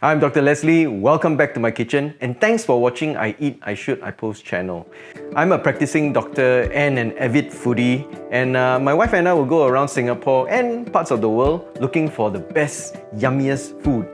I'm Dr. Leslie, welcome back to my kitchen, and thanks for watching I Eat, I Shoot, I Post channel. I'm a practicing doctor and an avid foodie, and my wife and I will go around Singapore and parts of the world looking for the best, yummiest food.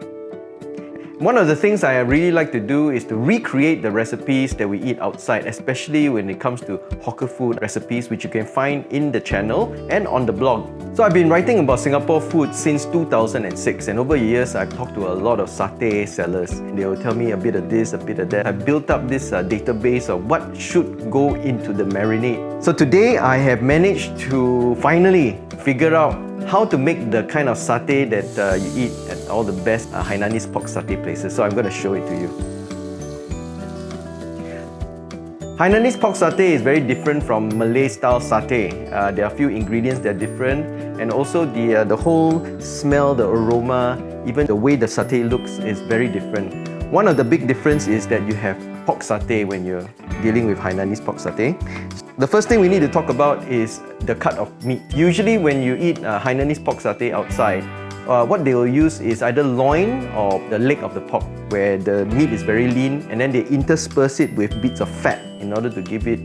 One of the things I really like to do is to recreate the recipes that we eat outside, especially when it comes to hawker food recipes, which you can find in the channel and on the blog. So I've been writing about Singapore food since 2006, and over the years I've talked to a lot of satay sellers. They will tell me a bit of this, a bit of that. I've built up this database of what should go into the marinade. So today I have managed to finally figure out how to make the kind of satay that you eat at all the best Hainanese pork satay places. So I'm going to show it to you. Hainanese pork satay is very different from Malay style satay. There are a few ingredients that are different, and also the whole smell, the aroma, even the way the satay looks is very different. One of the big differences is that you have pork satay when you're dealing with Hainanese pork satay. The first thing we need to talk about is the cut of meat. Usually when you eat Hainanese pork satay outside, what they will use is either loin or the leg of the pork, where the meat is very lean, and then they intersperse it with bits of fat in order to give it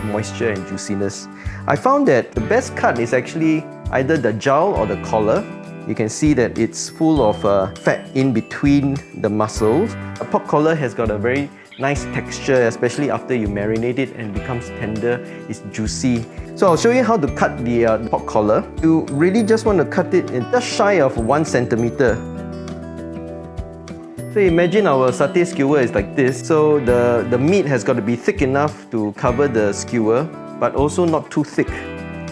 moisture and juiciness. I found that the best cut is actually either the jowl or the collar. You can see that it's full of fat in between the muscles. A pork collar has got a very nice texture, especially after you marinate it and it becomes tender, it's juicy. So I'll show you how to cut the pork collar. You really just want to cut it in just shy of 1 centimeter. So imagine our satay skewer is like this. So the meat has got to be thick enough to cover the skewer, but also not too thick.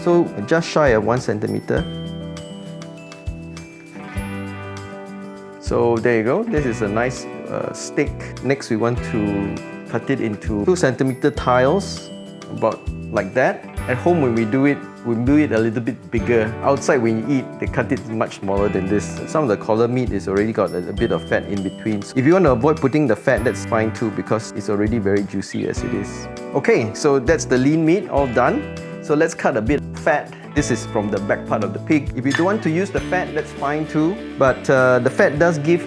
So just shy of 1 centimeter. So there you go, this is a nice steak. Next we want to cut it into 2 centimeter tiles, about like that. At home when we do it a little bit bigger. Outside when you eat, they cut it much smaller than this. Some of the collar meat is already got a bit of fat in between. If you want to avoid putting the fat, that's fine too, because it's already very juicy as it is. Okay, so that's the lean meat all done. So let's cut a bit of fat. This is from the back part of the pig. If you don't want to use the fat, that's fine too. But the fat does give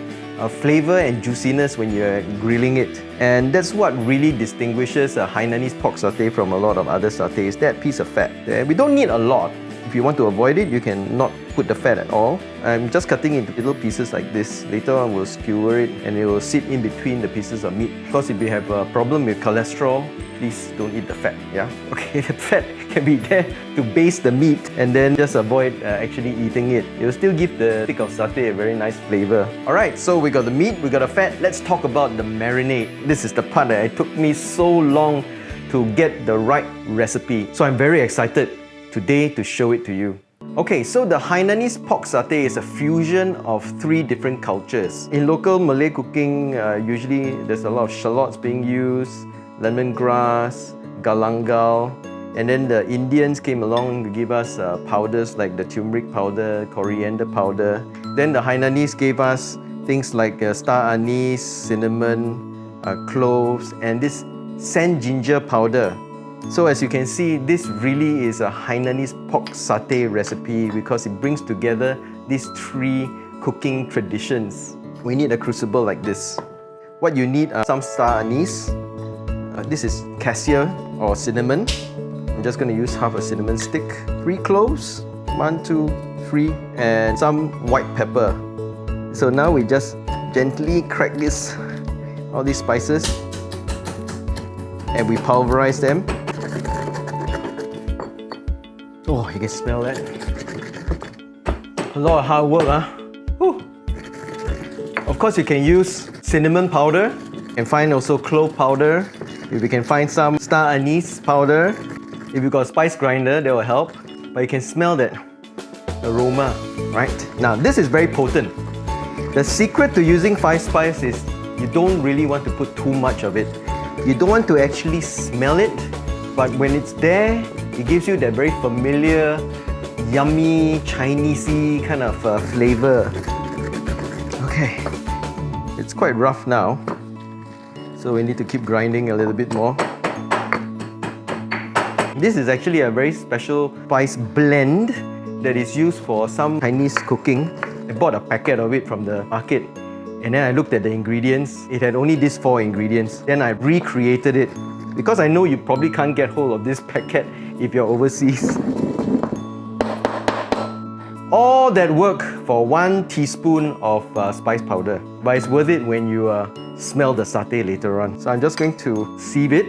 flavor and juiciness when you're grilling it. And that's what really distinguishes a Hainanese pork satay from a lot of other satays, that piece of fat. We don't need a lot. If you want to avoid it, you can not put the fat at all. I'm just cutting into little pieces like this. Later on, we'll skewer it and it will sit in between the pieces of meat. Because if you have a problem with cholesterol, please don't eat the fat, yeah? Okay, the fat can be there to base the meat and then just avoid actually eating it. It will still give the stick of satay a very nice flavor. Alright, so we got the meat, we got the fat. Let's talk about the marinade. This is the part that it took me so long to get the right recipe. So I'm very excited today to show it to you. Okay, so the Hainanese pork satay is a fusion of 3 different cultures. In local Malay cooking, usually there's a lot of shallots being used, lemongrass, galangal, and then the Indians came along to give us powders like the turmeric powder, coriander powder. Then the Hainanese gave us things like star anise, cinnamon, cloves, and this sand ginger powder. So as you can see, this really is a Hainanese pork satay recipe because it brings together these 3 cooking traditions. We need a crucible like this. What you need are some star anise. This is cassia or cinnamon. I'm just going to use half a cinnamon stick. 3 cloves, 1, 2, 3, and some white pepper. So now we just gently crack all these spices, and we pulverize them. Oh, you can smell that. A lot of hard work, huh? Whew. Of course, you can use cinnamon powder and find also clove powder. If you can find some star anise powder, if you got a spice grinder, that will help. But you can smell that aroma, right? Now, this is very potent. The secret to using 5 spice is you don't really want to put too much of it. You don't want to actually smell it, but when it's there, it gives you that very familiar, yummy, Chinesey kind of flavor. Okay, it's quite rough now, so we need to keep grinding a little bit more. This is actually a very special spice blend that is used for some Chinese cooking. I bought a packet of it from the market And then I looked at the ingredients. It had only these 4 ingredients. Then I recreated it. Because I know you probably can't get hold of this packet if you're overseas. All that work for 1 teaspoon of spice powder. But it's worth it when you smell the satay later on. So I'm just going to sieve it.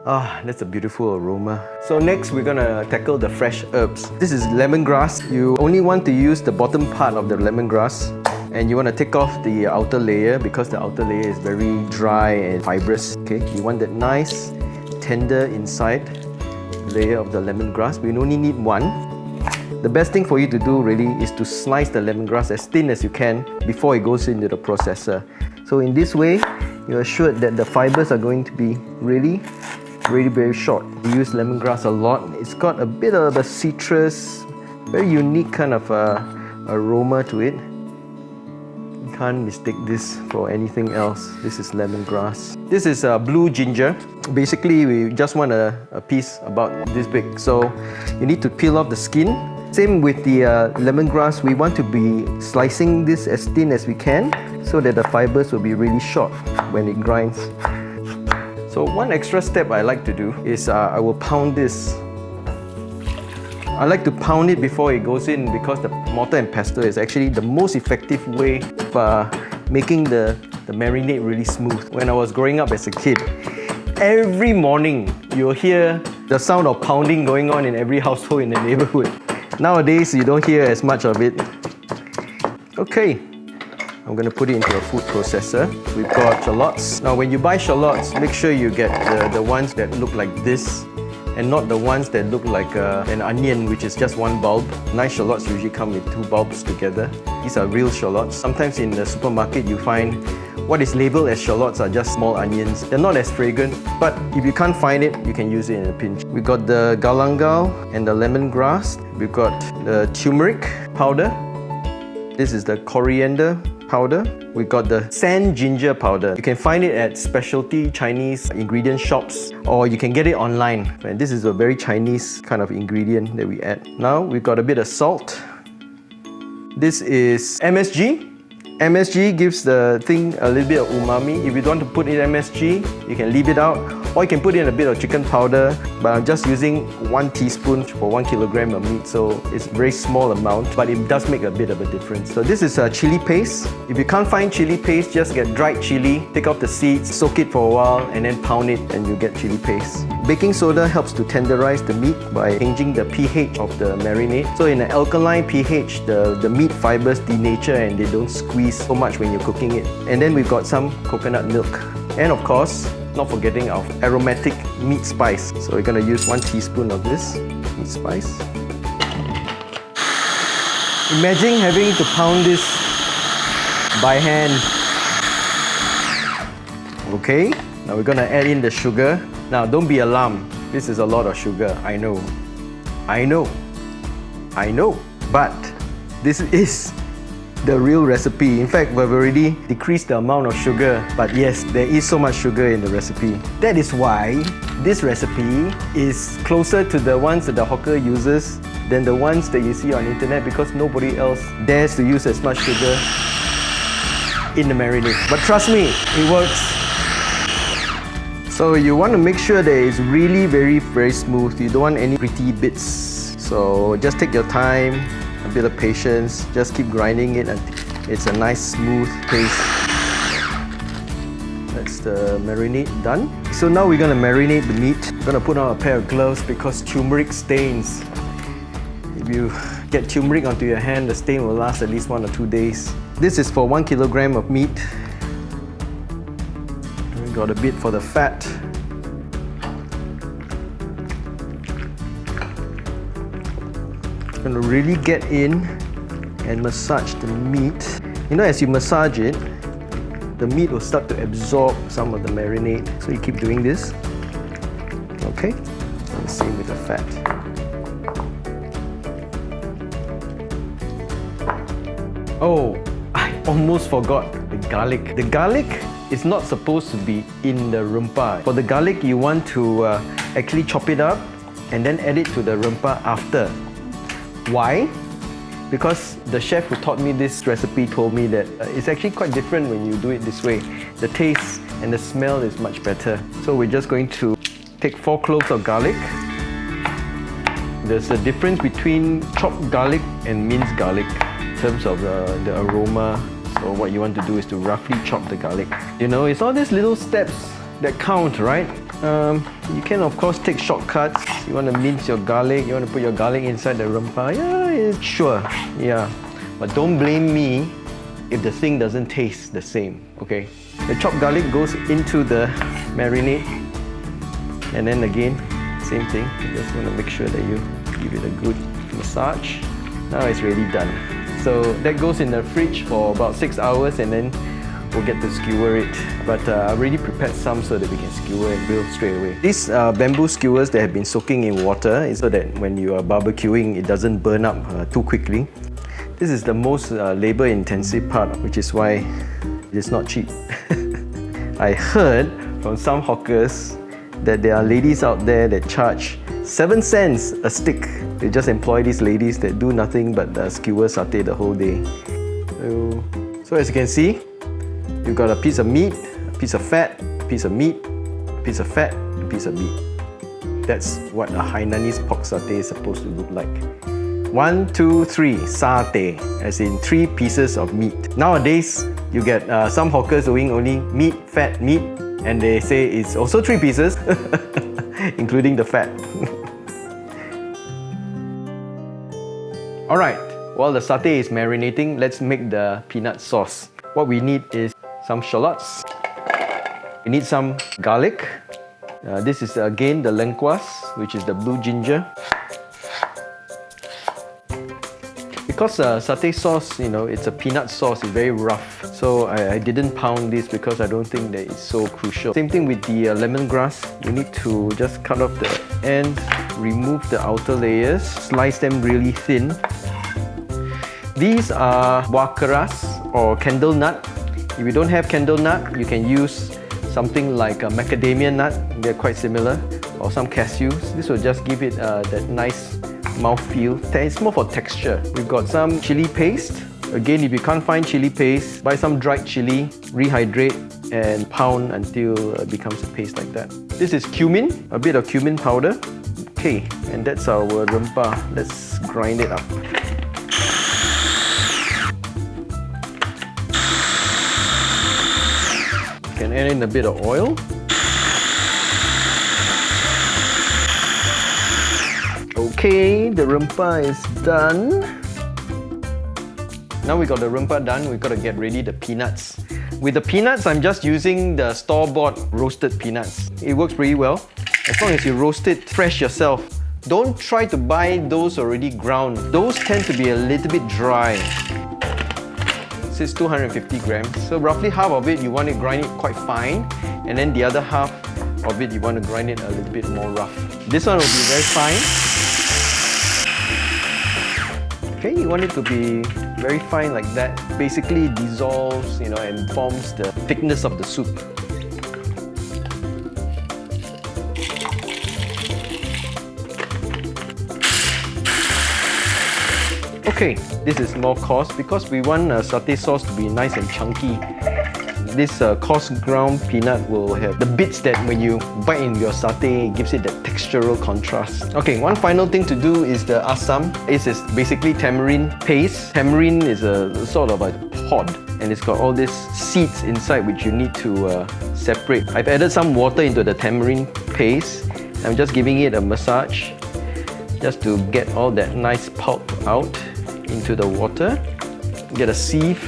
Ah, that's a beautiful aroma. So next we're gonna tackle the fresh herbs. This is lemongrass. You only want to use the bottom part of the lemongrass. And you want to take off the outer layer because the outer layer is very dry and fibrous. Okay, you want that nice, tender inside layer of the lemongrass. We only need 1. The best thing for you to do really is to slice the lemongrass as thin as you can before it goes into the processor. So in this way, you're assured that the fibers are going to be really very short. We use lemongrass a lot. It's got a bit of a citrus, very unique kind of aroma to it. Can't mistake this for anything else. This is lemongrass. This is blue ginger. Basically, we just want a piece about this big. So you need to peel off the skin. Same with the lemongrass. We want to be slicing this as thin as we can so that the fibers will be really short when it grinds. So one extra step I like to do is I will pound this. I like to pound it before it goes in because the mortar and pestle is actually the most effective way of making the marinade really smooth. When I was growing up as a kid, every morning you'll hear the sound of pounding going on in every household in the neighborhood. Nowadays, you don't hear as much of it. Okay, I'm going to put it into a food processor. We've got shallots. Now when you buy shallots, make sure you get the ones that look like this, and not the ones that look like an onion, which is just 1 bulb. Nice shallots usually come with 2 bulbs together. These are real shallots. Sometimes in the supermarket you find what is labelled as shallots are just small onions. They're not as fragrant, but if you can't find it, you can use it in a pinch. We've got the galangal and the lemongrass. We've got the turmeric powder. This is the coriander powder. We got the sand ginger powder. You can find it at specialty Chinese ingredient shops, or you can get it online. And this is a very Chinese kind of ingredient that we add. Now we've got a bit of salt. This is MSG. MSG gives the thing a little bit of umami. If you don't want to put in MSG, you can leave it out, or you can put in a bit of chicken powder, but I'm just using 1 teaspoon for 1 kilogram of meat, so it's a very small amount, but it does make a bit of a difference. So this is a chili paste. If you can't find chili paste, just get dried chili, take off the seeds, soak it for a while, and then pound it, and you get chili paste. Baking soda helps to tenderize the meat by changing the pH of the marinade. So in an alkaline pH, the meat fibers denature and they don't squeeze so much when you're cooking it. And then we've got some coconut milk. And of course, not forgetting our aromatic meat spice. So we're going to use 1 teaspoon of this meat spice. Imagine having to pound this by hand. Okay, now we're going to add in the sugar. Now don't be alarmed, this is a lot of sugar, I know. But this is the real recipe. In fact, we've already decreased the amount of sugar, but yes, there is so much sugar in the recipe. That is why this recipe is closer to the ones that the hawker uses than the ones that you see on the internet, because nobody else dares to use as much sugar in the marinade. But trust me, it works. So you want to make sure that it's really very smooth. You don't want any gritty bits. So just take your time, a bit of patience, just keep grinding it until it's a nice smooth paste. That's the marinade done. So now we're going to marinate the meat. We're going to put on a pair of gloves because turmeric stains. If you get turmeric onto your hand, the stain will last at least 1 or 2 days. This is for 1 kilogram of meat. We got a bit for the fat. Going to really get in and massage the meat. You know, as you massage it, the meat will start to absorb some of the marinade. So you keep doing this. Okay? And the same with the fat. Oh, I almost forgot the garlic. The garlic is not supposed to be in the rempah. For the garlic, you want to actually chop it up and then add it to the rempah after. Why? because the chef who taught me this recipe told me that it's actually quite different when you do it this way. The taste and the smell is much better. So we're just going to take 4 cloves of garlic. There's a difference between chopped garlic and minced garlic in terms of the aroma. So what you want to do is to roughly chop the garlic. You know, it's all these little steps that count, right? You can of course take shortcuts. You want to mince your garlic, you want to put your garlic inside the rempah. Yeah, sure, yeah. But don't blame me if the thing doesn't taste the same, okay? The chopped garlic goes into the marinade. And then again, same thing. You just want to make sure that you give it a good massage. Now it's really done. So that goes in the fridge for about 6 hours and then we'll get to skewer it. But I already prepared some so that we can skewer and grill straight away. These bamboo skewers that have been soaking in water is so that when you are barbecuing, it doesn't burn up too quickly. This is the most labor-intensive part, which is why it's not cheap. I heard from some hawkers that there are ladies out there that charge 7 cents a stick. They just employ these ladies that do nothing but skewer satay the whole day. So as you can see, you've got a piece of meat, a piece of fat, a piece of meat, a piece of fat, a piece of meat. That's what a Hainanese pork satay is supposed to look like. 1, 2, 3, satay, as in 3 pieces of meat. Nowadays, you get some hawkers doing only meat, fat, meat, and they say it's also 3 pieces, including the fat. Alright, while the satay is marinating, let's make the peanut sauce. What we need is some shallots. We need some garlic. This is again the lengkuas, which is the blue ginger. Because satay sauce, you know, it's a peanut sauce, it's very rough. So I didn't pound this because I don't think that it's so crucial. Same thing with the lemongrass. You need to just cut off the ends, remove the outer layers, slice them really thin. These are buah keras or candle nut. If you don't have candle nut, you can use something like a macadamia nut. They're quite similar. Or some cashews. This will just give it that nice mouthfeel. It's more for texture. We've got some chili paste. Again, if you can't find chili paste, buy some dried chili, rehydrate and pound until it becomes a paste like that. This is cumin, a bit of cumin powder. Okay, and that's our rempah. Let's grind it up. You can add in a bit of oil. Okay, the rempah is done. Now we got the rempah done, we got to get ready the peanuts. With the peanuts, I'm just using the store-bought roasted peanuts. It works pretty well. As long as you roast it fresh yourself. Don't try to buy those already ground. Those tend to be a little bit dry. This is 250 grams. So roughly half of it, you want to grind it quite fine. And then the other half of it, you want to grind it a little bit more rough. This one will be very fine. Okay, you want it to be very fine like that. Basically it dissolves, you know, and forms the thickness of the soup. Okay, this is more coarse because we want satay sauce to be nice and chunky. This coarse ground peanut will have the bits that when you bite in your satay, it gives it that textural contrast. Okay, one final thing to do is the asam. This is basically tamarind paste. Tamarind is a sort of a pod and it's got all these seeds inside which you need to separate. I've added some water into the tamarind paste. I'm just giving it a massage just to get all that nice pulp out into the water. Get a sieve.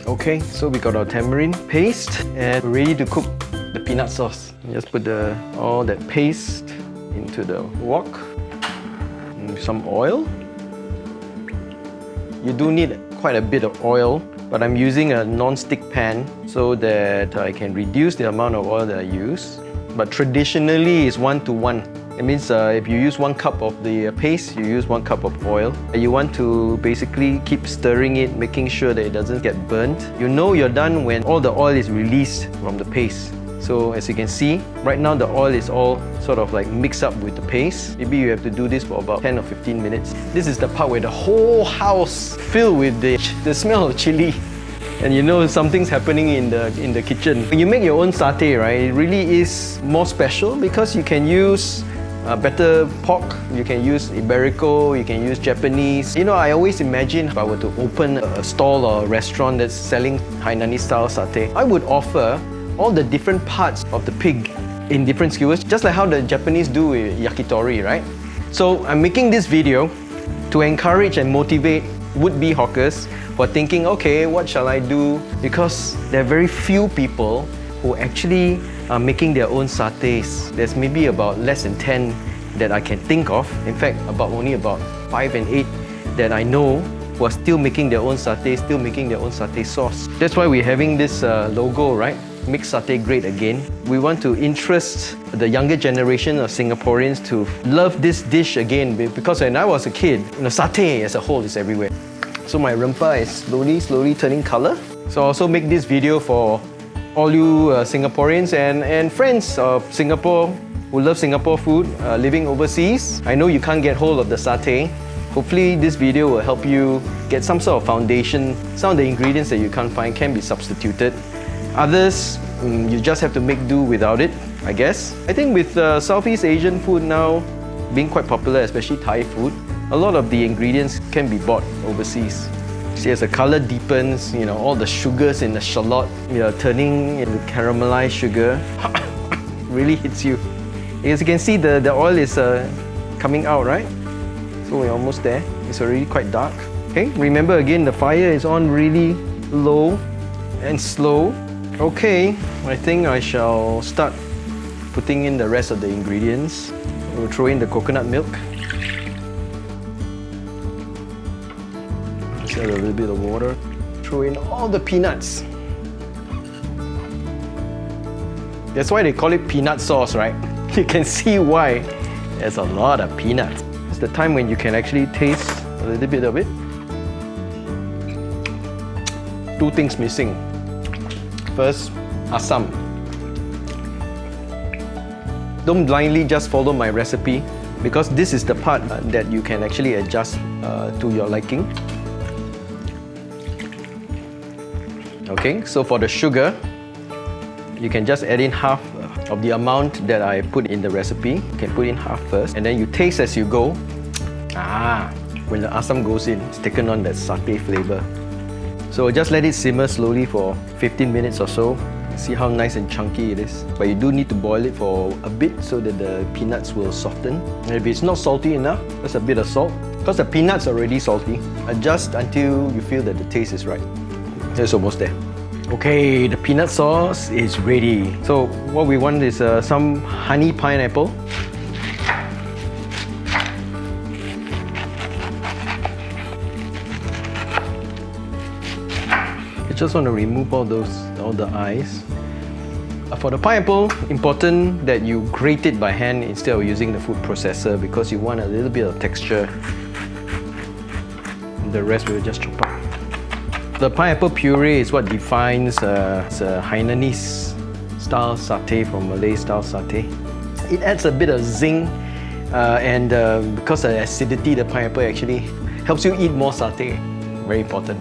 Okay, so we got our tamarind paste and we're ready to cook the peanut sauce. Just put all that paste into the wok. Some oil. You do need quite a bit of oil, but I'm using a non-stick pan so that I can reduce the amount of oil that I use. But traditionally it's 1:1. It means if you use 1 cup of the paste, you use 1 cup of oil. You want to basically keep stirring it, making sure that it doesn't get burnt. You know you're done when all the oil is released from the paste. So as you can see, right now the oil is all sort of like mixed up with the paste. Maybe you have to do this for about 10 or 15 minutes. This is the part where the whole house filled with the smell of chili. And you know something's happening in the kitchen. When you make your own satay, right, it really is more special because you can use better pork, you can use Iberico, you can use Japanese. You know, I always imagine if I were to open a stall or a restaurant that's selling Hainanese style satay, I would offer all the different parts of the pig in different skewers, just like how the Japanese do with yakitori, right? So I'm making this video to encourage and motivate would-be hawkers who are thinking, okay, what shall I do? Because there are very few people who actually are making their own satays. There's maybe about less than 10 that I can think of. In fact, only about 5 and 8 that I know who are still making their own satay, still making their own satay sauce. That's why we're having this logo, right? Make satay great again. We want to interest the younger generation of Singaporeans to love this dish again, because when I was a kid, satay as a whole is everywhere. So my rempah is slowly turning color. So I also make this video for all you Singaporeans and friends of Singapore who love Singapore food, living overseas. I know you can't get hold of the satay. Hopefully this video will help you get some sort of foundation. Some of the ingredients that you can't find can be substituted. Others, you just have to make do without it, I guess. I think with Southeast Asian food now being quite popular, especially Thai food, a lot of the ingredients can be bought overseas. See, as the color deepens, all the sugars in the shallot, turning into caramelized sugar, really hits you. As you can see, the oil is coming out, right? So we're almost there. It's already quite dark. Okay, remember again, the fire is on really low and slow. Okay, I think I shall start putting in the rest of the ingredients. We'll throw in the coconut milk. Just add a little bit of water. Throw in all the peanuts. That's why they call it peanut sauce, right? You can see why. There's a lot of peanuts. It's the time when you can actually taste a little bit of it. Two things missing. First, asam. Don't blindly just follow my recipe, because this is the part that you can actually adjust to your liking. Okay, so for the sugar, you can just add in half of the amount that I put in the recipe. You can put in half first, and then you taste as you go. When the asam goes in, it's taken on that satay flavor. So just let it simmer slowly for 15 minutes or so. See how nice and chunky it is. But you do need to boil it for a bit so that the peanuts will soften. And if it's not salty enough, just a bit of salt. Because the peanuts are already salty. Adjust until you feel that the taste is right. It's almost there. Okay, the peanut sauce is ready. So what we want is some honey pineapple. I just want to remove all the eyes. For the pineapple, important that you grate it by hand instead of using the food processor, because you want a little bit of texture. The rest we'll just chop up. The pineapple puree is what defines Hainanese style satay from Malay style satay. It adds a bit of zing, and because of the acidity, the pineapple actually helps you eat more satay. Very important.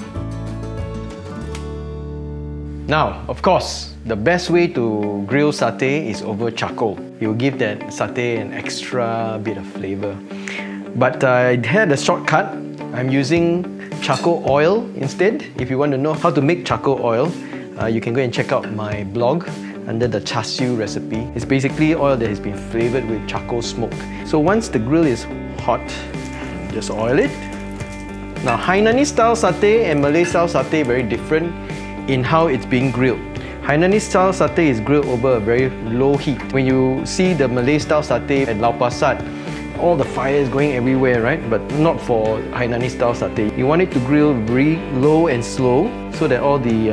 Now, of course, the best way to grill satay is over charcoal. It will give that satay an extra bit of flavor. But I had a shortcut. I'm using charcoal oil instead. If you want to know how to make charcoal oil, you can go and check out my blog under the char siu recipe. It's basically oil that has been flavored with charcoal smoke. So once the grill is hot, just oil it. Now, Hainanese style satay and Malay style satay very different in how it's being grilled. Hainanese style satay is grilled over a very low heat. When you see the Malay style satay at Lau Pa Sat, all the fire is going everywhere, right? But not for Hainanese style satay. You want it to grill very low and slow so that all the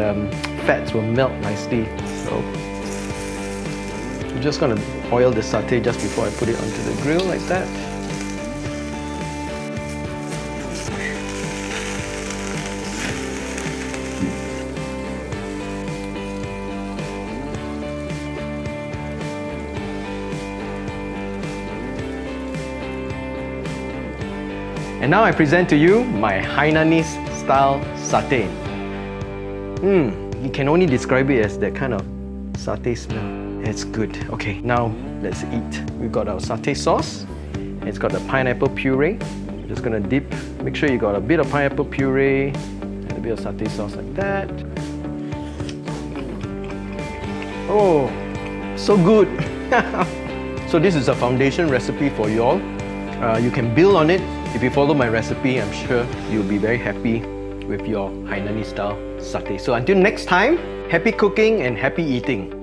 fats will melt nicely. So I'm just gonna oil the satay just before I put it onto the grill like that. And now I present to you my Hainanese style satay. You can only describe it as that kind of satay smell. It's good. Okay, now let's eat. We've got our satay sauce. It's got the pineapple puree. Just gonna dip. Make sure you got a bit of pineapple puree and a bit of satay sauce like that. Oh, so good. So this is a foundation recipe for you all. You can build on it. If you follow my recipe, I'm sure you'll be very happy with your Hainanese style satay. So until next time, happy cooking and happy eating.